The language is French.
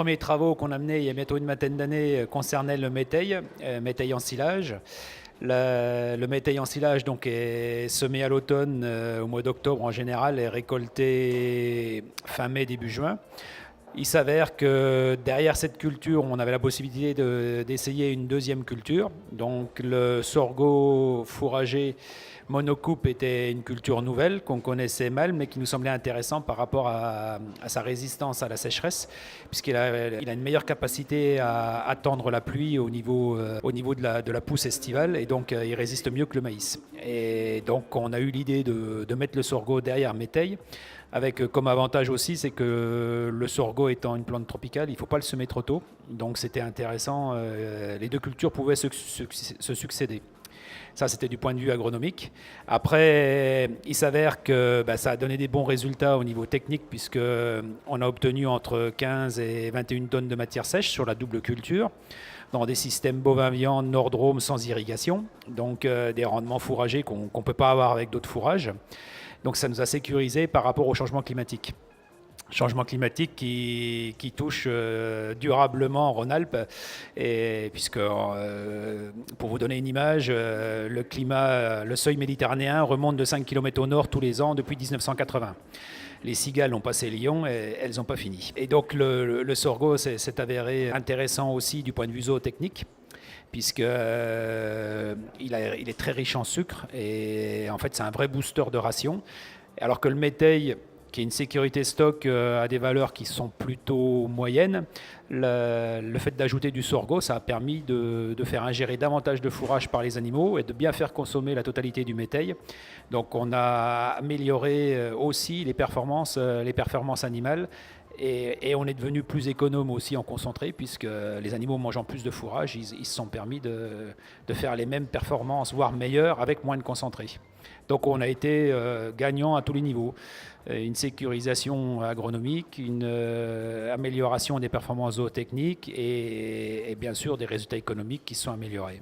premiers travaux qu'on a menés il y a bientôt une vingtaine d'années concernaient le métail en silage. Le métail en silage donc, est semé à l'automne, au mois d'octobre en général, et récolté fin mai, début juin. Il s'avère que derrière cette culture, on avait la possibilité d'essayer une deuxième culture. Donc le sorgho fourragé monocoupe était une culture nouvelle qu'on connaissait mal, mais qui nous semblait intéressant par rapport à sa résistance à la sécheresse, puisqu'il a une meilleure capacité à attendre la pluie au niveau de la pousse estivale, et donc il résiste mieux que le maïs. Et donc on a eu l'idée de mettre le sorgho derrière métail, avec comme avantage aussi, c'est que le sorgho étant une plante tropicale, il ne faut pas le semer trop tôt. Donc c'était intéressant, les deux cultures pouvaient se succéder. Ça, c'était du point de vue agronomique. Après, il s'avère que ça a donné des bons résultats au niveau technique, puisqu'on a obtenu entre 15 et 21 tonnes de matière sèche sur la double culture, dans des systèmes bovins-viande Nord-Drôme sans irrigation, donc des rendements fourragers qu'on ne peut pas avoir avec d'autres fourrages. Donc ça nous a sécurisé par rapport au changement climatique. Changement climatique qui touche durablement Rhône-Alpes, et puisque pour vous donner une image, le seuil méditerranéen remonte de 5 km au nord tous les ans depuis 1980. Les cigales ont passé Lyon et elles n'ont pas fini. Et donc le sorgho s'est avéré intéressant aussi du point de vue zootechnique, puisqu'il est très riche en sucre, et en fait c'est un vrai booster de ration, alors que le métail, qui est une sécurité stock, a des valeurs qui sont plutôt moyennes. Le fait d'ajouter du sorgho, ça a permis de faire ingérer davantage de fourrage par les animaux et de bien faire consommer la totalité du métail. Donc on a amélioré aussi les performances animales, et on est devenu plus économe aussi en concentré, puisque les animaux mangeant plus de fourrage, ils se sont permis de faire les mêmes performances, voire meilleures, avec moins de concentré. Donc on a été gagnant à tous les niveaux. Une sécurisation agronomique, une amélioration des performances zootechniques, et bien sûr des résultats économiques qui se sont améliorés.